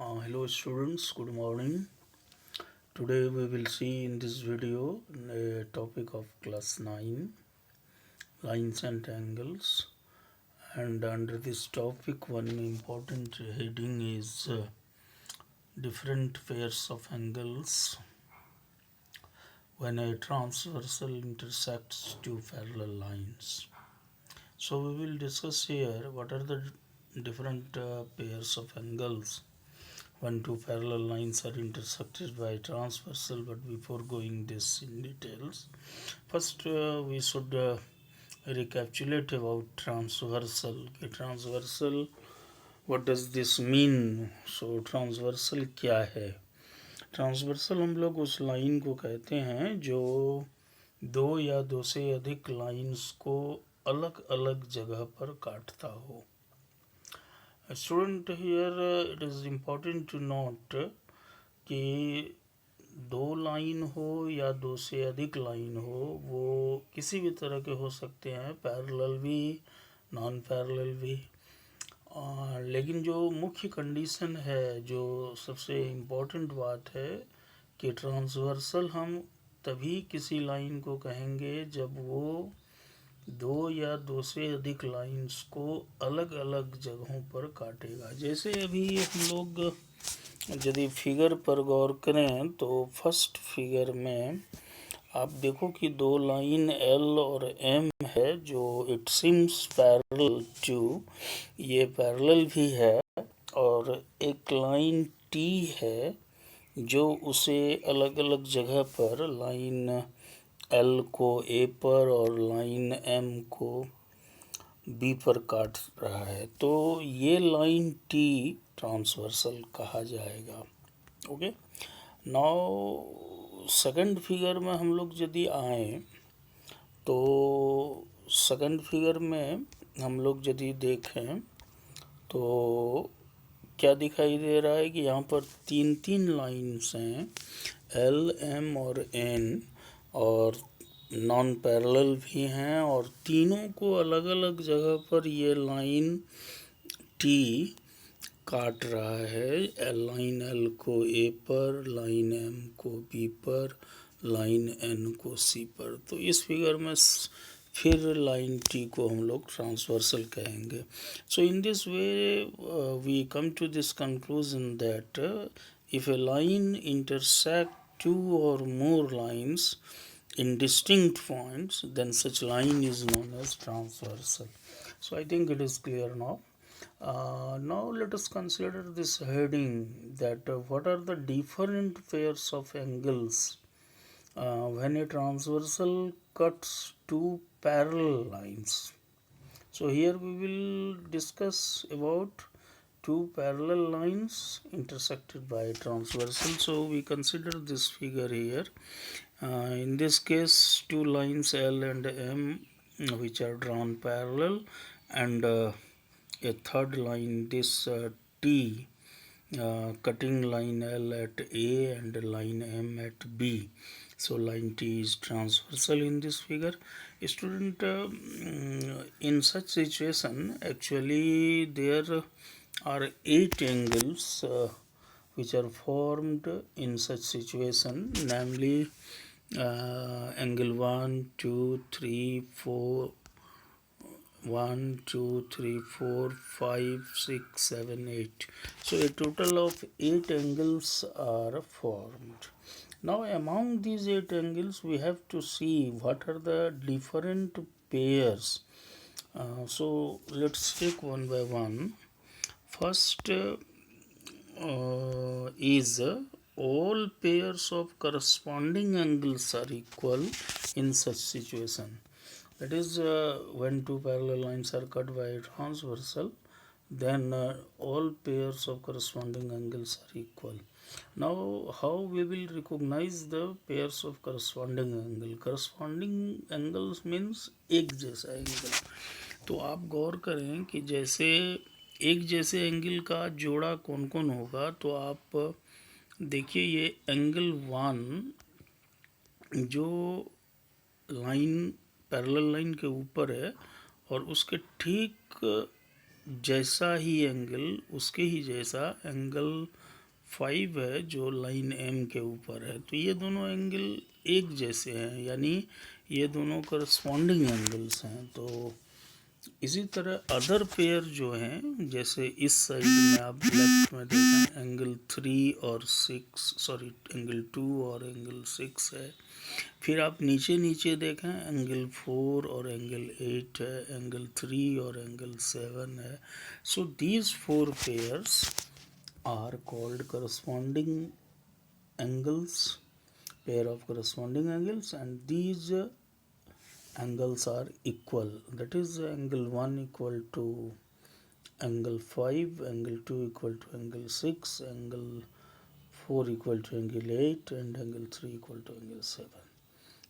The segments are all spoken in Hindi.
Hello students, good morning. Today we will see in this video a topic of class 9, lines and angles, and under this topic one important heading is different pairs of angles when a transversal intersects two parallel lines. So we will discuss here what are the different pairs of angles when two parallel lines are intersected by transversal. But before going this in details, first we should recapitulate about transversal. Transversal, what does this mean? So transversal क्या है? ट्रांसवर्सल हम लोग उस लाइन को कहते हैं जो दो या दो से अधिक लाइंस को अलग अलग जगह पर काटता हो. Student here it is important to note कि दो लाइन हो या दो से अधिक लाइन हो, वो किसी भी तरह के हो सकते हैं, पैरेलल भी, नॉन पैरेलल भी. लेकिन जो मुख्य कंडीशन है, जो सबसे इम्पोर्टेंट बात है कि ट्रांसवर्सल हम तभी किसी लाइन को कहेंगे जब वो दो या दो से अधिक लाइंस को अलग अलग जगहों पर काटेगा. जैसे अभी हम लोग यदि फिगर पर गौर करें तो फर्स्ट फिगर में आप देखो कि दो लाइन एल और एम है जो इट सीम्स पैरेलल टू, ये पैरेलल भी है, और एक लाइन टी है जो उसे अलग अलग जगह पर लाइन एल को ए पर और लाइन एम को बी पर काट रहा है. तो ये लाइन टी ट्रांसवर्सल कहा जाएगा. ओके. नाउ सेकंड फिगर में हम लोग यदि आए तो सेकंड फिगर में हम लोग यदि देखें तो क्या दिखाई दे रहा है कि यहाँ पर तीन तीन लाइन्स हैं, एल एम और एन, और नॉन पैरेलल भी हैं, और तीनों को अलग अलग जगह पर ये लाइन टी काट रहा है. लाइन एल को ए पर, लाइन एम को बी पर, लाइन एन को सी पर. तो इस फिगर में फिर लाइन टी को हम लोग ट्रांसवर्सल कहेंगे. So in this way we come to this conclusion that if a line intersect two or more lines in distinct points, then such line is known as transversal. So I think it is clear now. Now let us consider this heading, that what are the different pairs of angles when a transversal cuts two parallel lines. So here we will discuss about two parallel lines intersected by transversal. So we consider this figure here. In this case, two lines L and M which are drawn parallel, and a third line, this T, cutting line L at A and line M at B. So line T is transversal in this figure. Student, in such situation actually there are 8 angles which are formed in such situation, namely angle 1, 2, 3, 4, 1, 2, 3, 4, 5, 6, 7, 8. So a total of 8 angles are formed. Now among these 8 angles we have to see what are the different pairs. So let's take one by one. First is all pairs of corresponding angles are equal in such situation. That is, when two parallel lines are cut by a transversal, then all pairs of corresponding angles are equal. Now how we will recognize the pairs of corresponding angle? Corresponding angles means एक जैसा एंगल. तो आप गौर करें कि जैसे एक जैसे एंगल का जोड़ा कौन कौन होगा, तो आप देखिए ये एंगल 1 जो लाइन पैरेलल लाइन के ऊपर है और उसके ठीक जैसा ही एंगल, उसके ही जैसा एंगल 5 है जो लाइन एम के ऊपर है, तो ये दोनों एंगल एक जैसे हैं, यानी ये दोनों करस्पॉन्डिंग एंगल्स हैं। तो इसी तरह अदर पेयर जो हैं, जैसे इस साइड में आप लेफ्ट में देखें एंगल 3 और 6, सॉरी एंगल 2 और एंगल 6 है। फिर आप नीचे नीचे देखें एंगल 4 और एंगल 8 है, एंगल 3 और एंगल 7 है। So these 4 pairs are called corresponding angles, pair of corresponding angles, and these angles are equal. That is, angle 1 equal to angle 5, angle 2 equal to angle 6, angle 4 equal to angle 8, and angle 3 equal to angle 7.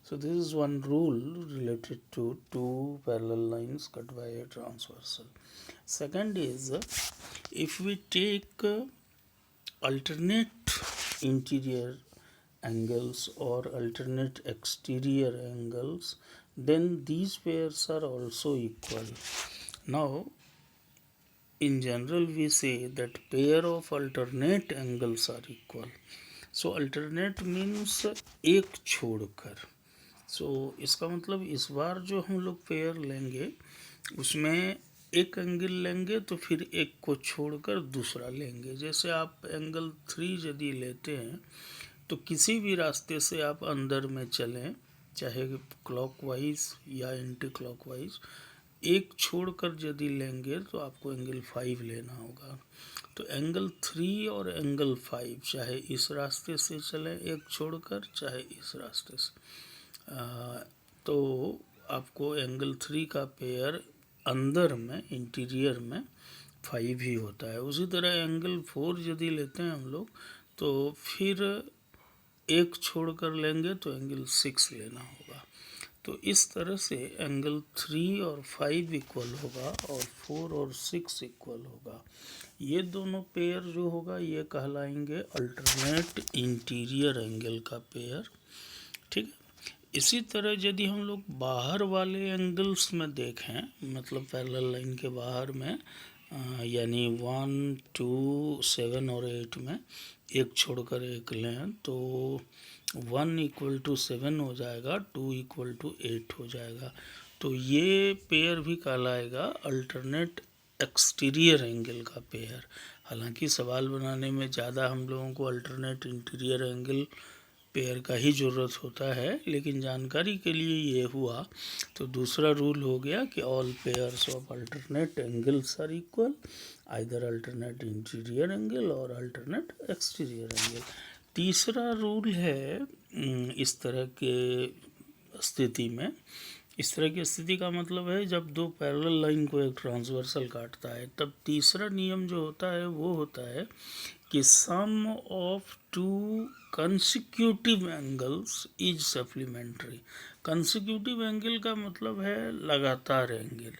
So this is one rule related to two parallel lines cut by a transversal. Second is, if we take alternate interior angles or alternate exterior angles, then these pairs are also equal. Now in general we say that pair of alternate angles are equal. So alternate means एक छोड़कर. So इसका मतलब इस बार जो हम लोग पेयर लेंगे उसमें एक एंगल लेंगे तो फिर एक को छोड़कर दूसरा लेंगे। जैसे आप एंगल 3 यदि लेते हैं तो किसी भी रास्ते से आप अंदर में चलें, चाहे क्लॉकवाइज या एंटी क्लॉकवाइज, एक छोड़कर यदि लेंगे तो आपको एंगल 5 लेना होगा। तो एंगल 3 और एंगल 5 चाहे इस रास्ते से चलें एक छोड़कर, चाहे इस रास्ते से, तो आपको एंगल 3 का पेयर अंदर में इंटीरियर में 5 ही होता है। उसी तरह एंगल 4 यदि लेते हैं हम लोग तो फिर एक छोड़कर लेंगे तो एंगल 6 लेना होगा। तो इस तरह से एंगल 3 और 5 इक्वल होगा और 4 और 6 इक्वल होगा। ये दोनों पेयर जो होगा ये कहलाएंगे अल्टरनेट इंटीरियर एंगल का पेयर। ठीक है। इसी तरह यदि हम लोग बाहर वाले एंगल्स में देखें, मतलब पैरेलल लाइन के बाहर में, यानी 1, 2, 7 और 8 में एक छोड़कर एक लें तो 1 इक्वल टू 7 हो जाएगा, 2 इक्वल टू 8 हो जाएगा। तो ये पेयर भी कहलाएगा अल्टरनेट एक्सटीरियर एंगल का पेयर। हालांकि सवाल बनाने में ज़्यादा हम लोगों को अल्टरनेट इंटीरियर एंगल पेयर का ही ज़रूरत होता है, लेकिन जानकारी के लिए ये हुआ। तो दूसरा रूल हो गया कि all pairs of alternate angles are equal, either alternate interior angle और अल्टरनेट एक्सटीरियर एंगल। तीसरा रूल है इस तरह के स्थिति में, इस तरह की स्थिति का मतलब है जब दो पैरेलल लाइन को एक ट्रांसवर्सल काटता है, तब तीसरा नियम जो होता है वो होता है कि sum of two consecutive angles is supplementary. Consecutive angle का मतलब है लगातार एंगल,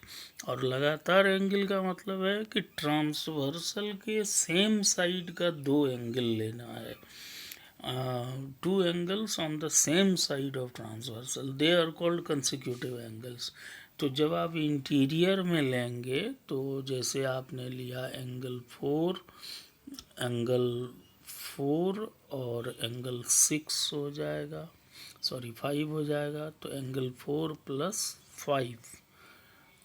और लगातार एंगल का मतलब है कि ट्रांसवर्सल के सेम साइड का दो एंगल लेना है। Two angles on the same side of transversal, they are called consecutive angles. तो जब आप इंटीरियर में लेंगे तो जैसे आपने लिया एंगल 4 और एंगल 6 हो जाएगा, सॉरी 5 हो जाएगा, तो एंगल 4 प्लस 5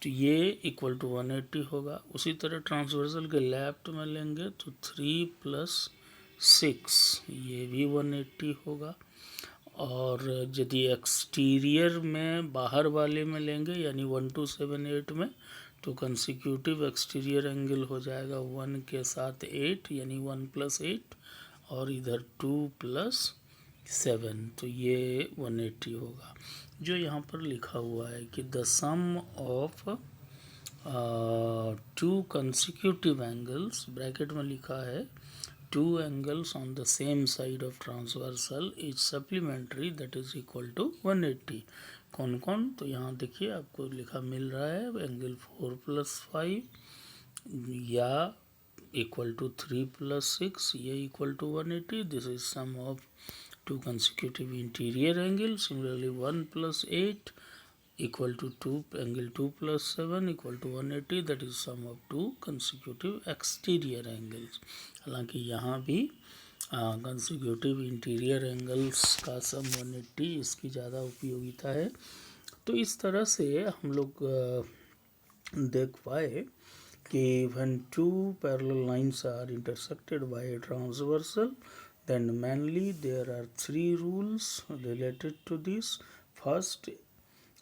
तो ये इक्वल टू 180 होगा। उसी तरह ट्रांसवर्सल के लेफ्ट में लेंगे तो 3 प्लस 6 ये भी 180 होगा। और यदि एक्सटीरियर में बाहर वाले में लेंगे यानी 1 2 7 8 में, तो कंसिक्यूटिव एक्सटीरियर एंगल हो जाएगा 1 के साथ 8 यानी 1 प्लस 8, और इधर 2 प्लस 7 तो ये 180 होगा। जो यहाँ पर लिखा हुआ है कि the sum of two consecutive angles, bracket में लिखा है two angles on the same side of transversal is supplementary, that is equal to 180। कौन कौन, तो यहाँ देखिए आपको लिखा मिल रहा है एंगल 4 प्लस 5 या इक्वल टू 3 प्लस 6 ये equal to 180। This is sum of two consecutive interior angle. Similarly 1 plus 8 equal to 2, angle 2 plus 7 equal to 180, that is sum of two consecutive exterior angles। हालांकि यहाँ भी कंसेक्यूटिव इंटीरियर एंगल्स का सम 180 इसकी ज़्यादा उपयोगिता है। तो इस तरह से हम लोग देख पाए कि when two parallel lines are intersected by a transversal, then mainly there are three rules related to this. First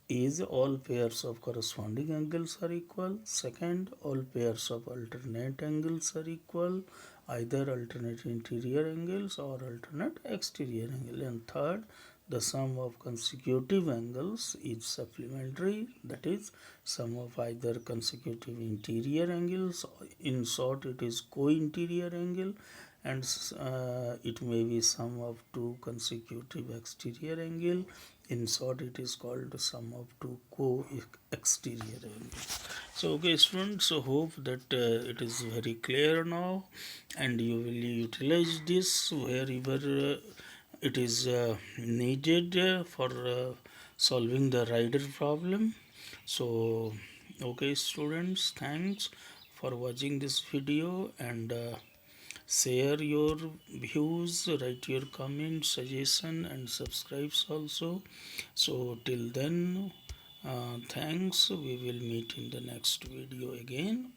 is all pairs of corresponding angles are equal. Second, all pairs of alternate angles are equal, either alternate interior angles or alternate exterior angle. And third, the sum of consecutive angles is supplementary, that is sum of either consecutive interior angles, in short it is co-interior angle, and it may be sum of two consecutive exterior angle, in short it is called sum of two co-exterior angles. So okay students, so hope that it is very clear now, and you will utilize this wherever it is needed for solving the rider problem. So okay students, thanks for watching this video, and share your views, write your comments, suggestion, and subscribes also. So till then, thanks, we will meet in the next video again.